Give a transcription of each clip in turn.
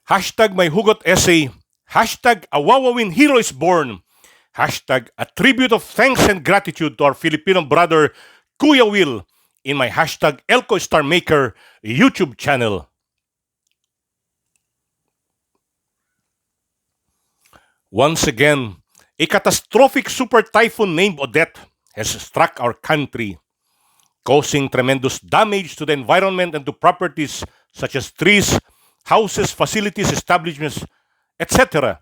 Hashtag My Hugot Essay, hashtag A Wowowin Hero is Born, hashtag A Tribute of Thanks and Gratitude to our Filipino brother, Kuya Will, in my hashtag Elko Star Maker YouTube channel. Once again, a catastrophic super typhoon named Odette has struck our country, causing tremendous damage to the environment and to properties such as trees, houses, facilities, establishments, etc.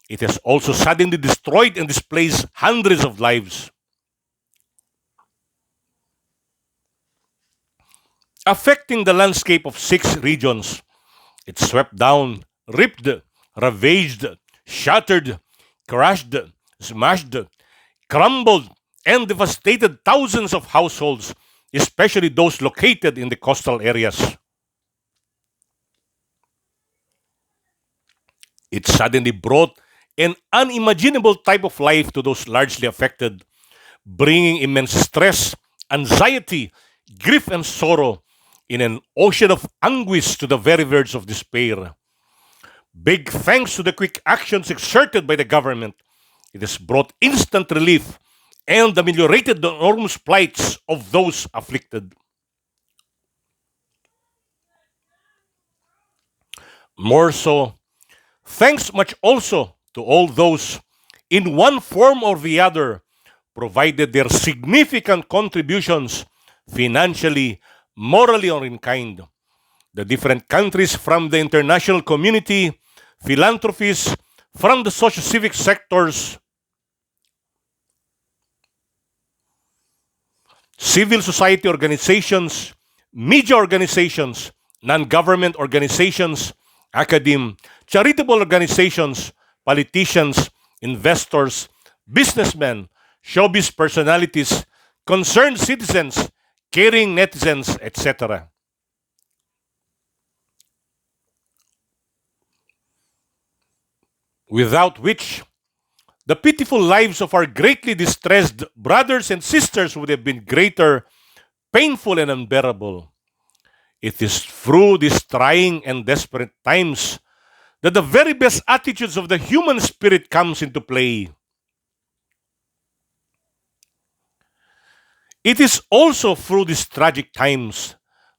It has also suddenly destroyed and displaced hundreds of lives. Affecting the landscape of 6 regions, it swept down, ripped, ravaged, shattered, crushed, smashed, crumbled, and devastated thousands of households, especially those located in the coastal areas. It suddenly brought an unimaginable type of life to those largely affected, bringing immense stress, anxiety, grief, and sorrow in an ocean of anguish to the very verge of despair. Big thanks to the quick actions exerted by the government, it has brought instant relief and ameliorated the enormous plights of those afflicted. More so, thanks much also to all those, in one form or the other, provided their significant contributions financially, morally, or in kind. The different countries from the international community, philanthropies, from the socio-civic sectors, civil society organizations, media organizations, non-government organizations, academe, charitable organizations, politicians, investors, businessmen, showbiz personalities, concerned citizens, caring netizens, etc. Without which, the pitiful lives of our greatly distressed brothers and sisters would have been greater, painful, and unbearable. It is through these trying and desperate times that the very best attitudes of the human spirit comes into play. It is also through these tragic times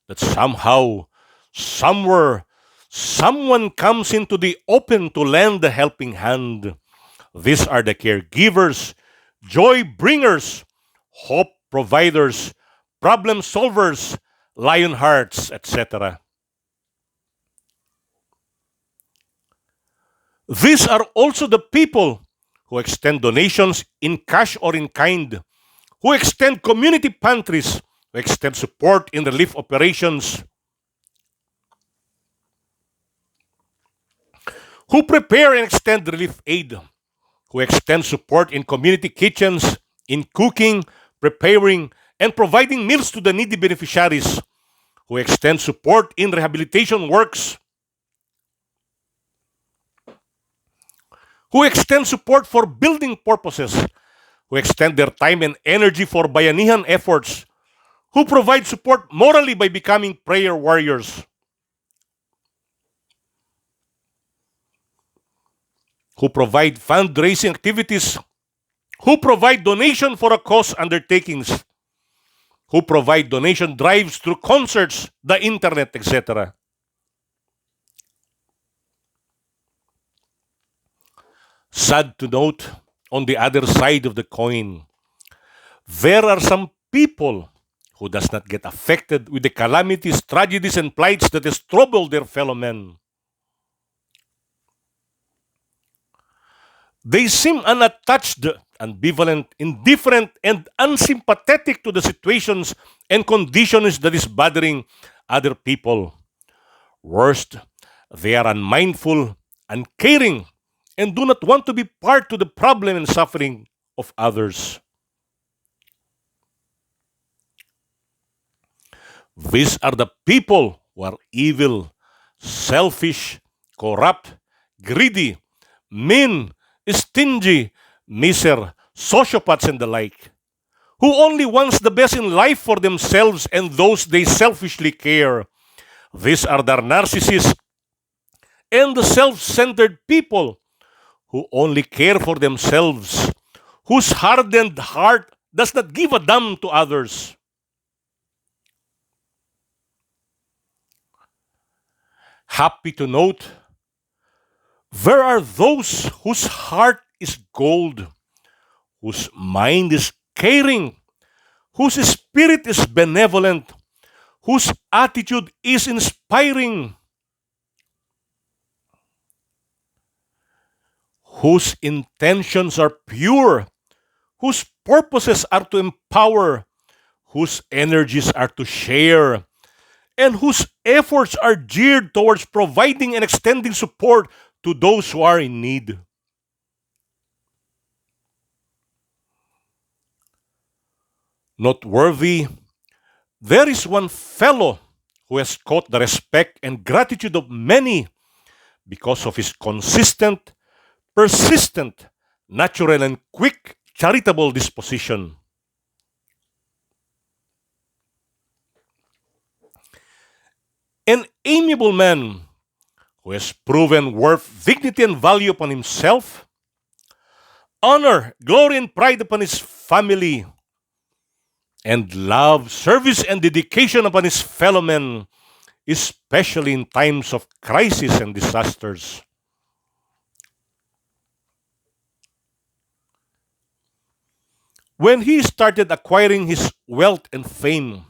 that somehow, somewhere, someone comes into the open to lend a helping hand. These are the caregivers, joy bringers, hope providers, problem solvers, lion hearts, etc. These are also the people who extend donations in cash or in kind, who extend community pantries, who extend support in relief operations, who prepare and extend relief aid, who extend support in community kitchens, in cooking, preparing, and providing meals to the needy beneficiaries, who extend support in rehabilitation works, who extend support for building purposes, who extend their time and energy for bayanihan efforts, who provide support morally by becoming prayer warriors, who provide fundraising activities, who provide donation for a cause undertakings, who provide donation drives through concerts, the internet, etc. Sad to note, on the other side of the coin, there are some people who does not get affected with the calamities, tragedies, and plights that has troubled their fellow men. They seem unattached, ambivalent, indifferent, and unsympathetic to the situations and conditions that is bothering other people. Worst, they are unmindful, uncaring, and do not want to be part to the problem and suffering of others. These are the people who are evil, selfish, corrupt, greedy, mean, stingy, miser, sociopaths, and the like, who only wants the best in life for themselves and those they selfishly care. These are the narcissists and the self-centered people who only care for themselves, whose hardened heart does not give a damn to others. Happy to note, there are those whose heart is gold, whose mind is caring, whose spirit is benevolent, whose attitude is inspiring, whose intentions are pure, whose purposes are to empower, whose energies are to share, and whose efforts are geared towards providing and extending support to those who are in need. Noteworthy, there is one fellow who has caught the respect and gratitude of many because of his consistent, persistent, natural, and quick charitable disposition. An amiable man who has proven worth dignity and value upon himself, honor, glory, and pride upon his family, and love, service, and dedication upon his fellow men, especially in times of crisis and disasters. When he started acquiring his wealth and fame,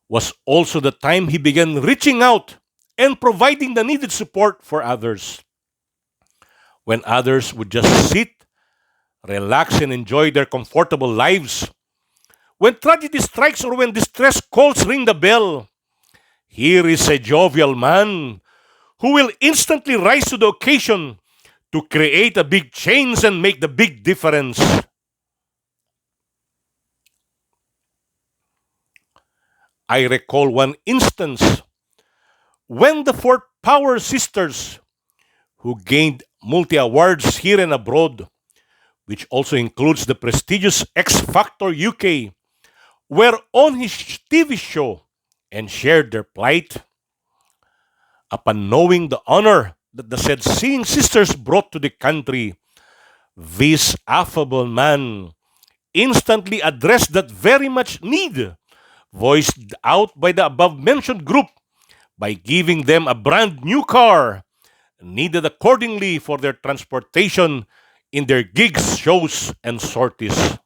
was also the time he began reaching out and providing the needed support for others. When others would just sit, relax, and enjoy their comfortable lives, when tragedy strikes or when distress calls ring the bell, here is a jovial man who will instantly rise to the occasion to create a big change and make the big difference. I recall one instance when the Fort Power sisters, who gained multi awards here and abroad, which also includes the prestigious X Factor UK, were on his TV show and shared their plight. Upon knowing the honor that the said seeing sisters brought to the country, this affable man instantly addressed that very much need voiced out by the above mentioned group by giving them a brand new car needed accordingly for their transportation in their gigs, shows, and sorties.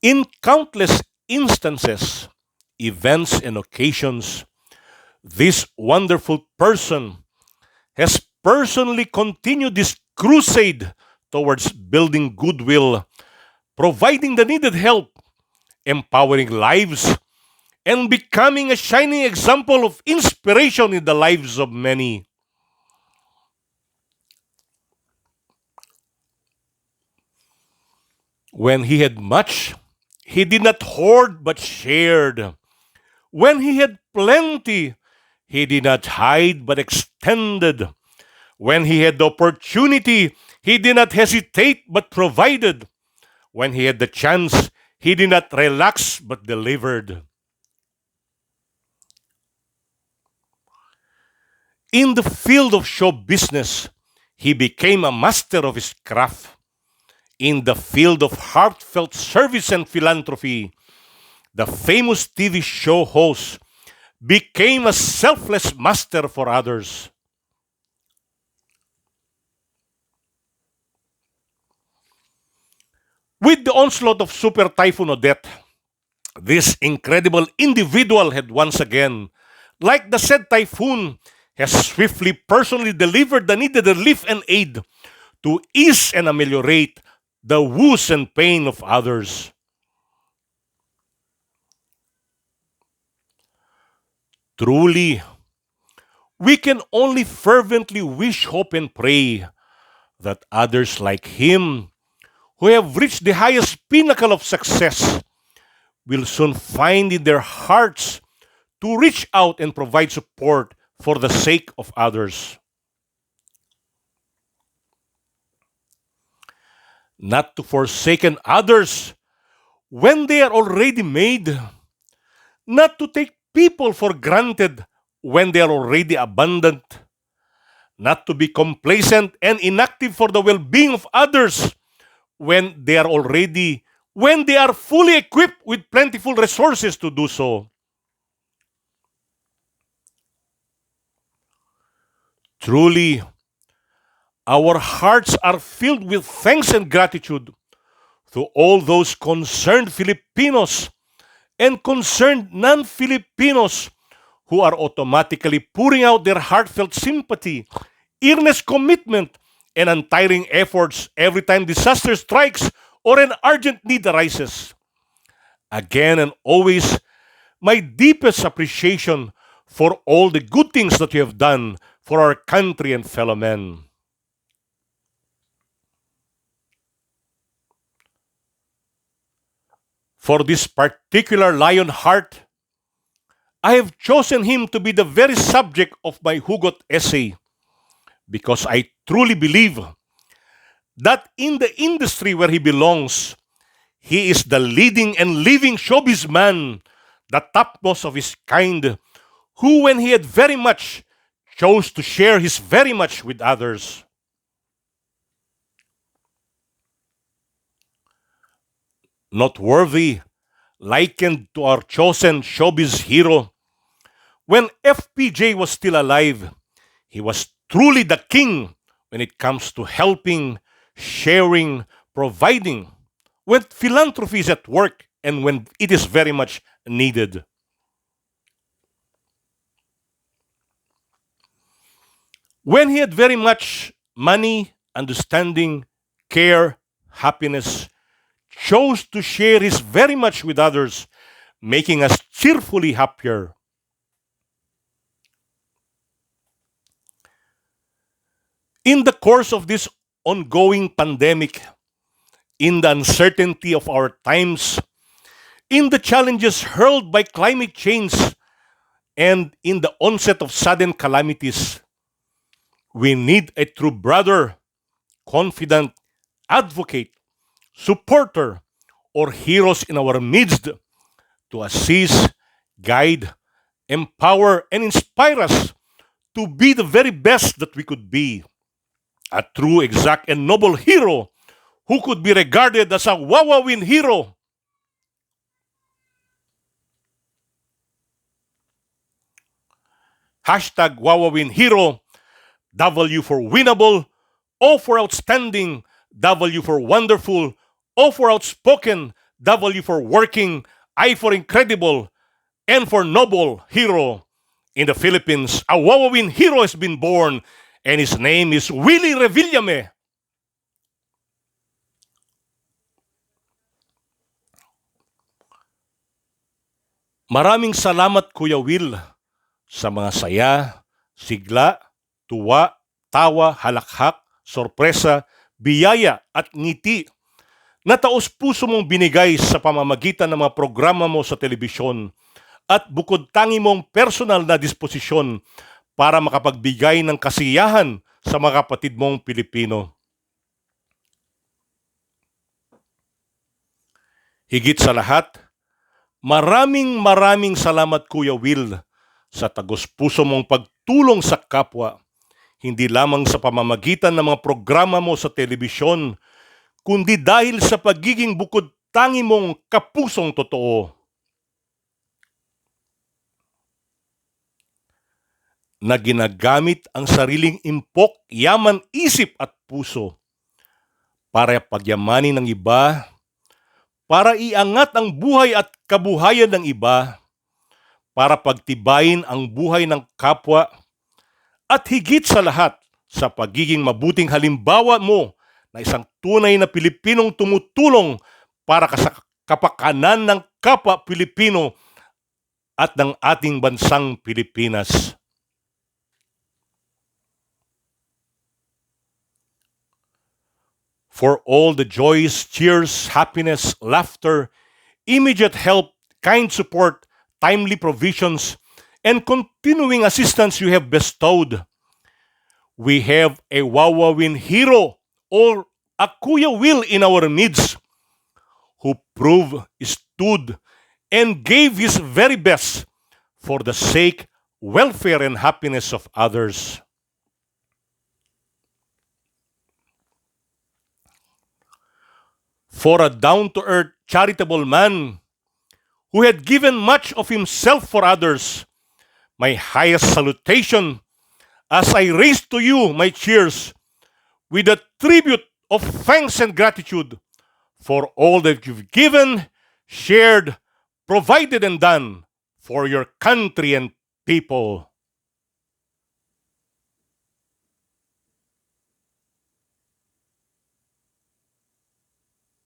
In countless instances, events, and occasions, this wonderful person has personally continued this crusade towards building goodwill, providing the needed help, empowering lives, and becoming a shining example of inspiration in the lives of many. When he had much, he did not hoard but shared. When he had plenty, he did not hide but extended. When he had the opportunity, he did not hesitate but provided. When he had the chance, he did not relax but delivered. In the field of show business, he became a master of his craft. In the field of heartfelt service and philanthropy, the famous TV show host became a selfless master for others. With the onslaught of Super Typhoon Odette, this incredible individual had once again, like the said typhoon, has swiftly personally delivered the needed relief and aid to ease and ameliorate the woes and pain of others. Truly, we can only fervently wish, hope, and pray that others like him, who have reached the highest pinnacle of success, will soon find in their hearts to reach out and provide support for the sake of others. Not to forsaken others when they are already made, not to take people for granted when they are already abundant, not to be complacent and inactive for the well-being of others when they are fully equipped with plentiful resources to do so. Truly, our hearts are filled with thanks and gratitude to all those concerned Filipinos and concerned non-Filipinos who are automatically pouring out their heartfelt sympathy, earnest commitment, and untiring efforts every time disaster strikes or an urgent need arises. Again and always, my deepest appreciation for all the good things that you have done for our country and fellow men. For this particular lion heart, I have chosen him to be the very subject of my Hugot essay because I truly believe that in the industry where he belongs, he is the leading and living showbiz man, the topmost of his kind, who, when he had very much, chose to share his very much with others. Noteworthy, likened to our chosen showbiz hero, when FPJ was still alive, he was truly the king when it comes to helping, sharing, providing, when philanthropy is at work and when it is very much needed. When he had very much money, understanding, care, happiness, chose to share his very much with others, making us cheerfully happier. In the course of this ongoing pandemic, in the uncertainty of our times, in the challenges hurled by climate change, and in the onset of sudden calamities, we need a true brother, confidant, advocate, supporter, or heroes in our midst to assist, guide, empower, and inspire us to be the very best that we could be. A true, exact, and noble hero who could be regarded as a Wowowin hero. Hashtag Wowowin hero. W for winnable, O for outstanding, W for wonderful, O for outspoken, W for working, I for incredible, N for noble hero. In the Philippines, a Wowowin hero has been born, and his name is Willie Revillame. Maraming salamat, Kuya Will, sa mga saya, sigla, tuwa, tawa, halakhak, sorpresa, biyaya at ngiti na taos-puso mong binigay sa pamamagitan ng mga programa mo sa telebisyon at bukod tangi mong personal na disposisyon para makapagbigay ng kasiyahan sa mga kapatid mong Pilipino. Higit sa lahat, maraming salamat, Kuya Will, sa tagos-puso mong pagtulong sa kapwa, hindi lamang sa pamamagitan ng mga programa mo sa telebisyon, kundi dahil sa pagiging bukod tangi mong kapusong totoo. Na ginagamit ang sariling impok, yaman, isip at puso para pagyamanin ng iba, para iangat ang buhay at kabuhayan ng iba, para pagtibayin ang buhay ng kapwa, at higit sa lahat sa pagiging mabuting halimbawa mo na isang tunay na Pilipinong tumutulong para sa kapakanan ng kapwa Pilipino at ng ating bansang Pilipinas. For all the joys, cheers, happiness, laughter, immediate help, kind support, timely provisions, and continuing assistance you have bestowed, we have a Wowowin hero or a Kuya Will in our midst who stood, and gave his very best for the sake, welfare, and happiness of others. For a down-to-earth, charitable man who had given much of himself for others, my highest salutation as I raise to you my cheers with a tribute of thanks and gratitude for all that you've given, shared, provided, and done for your country and people.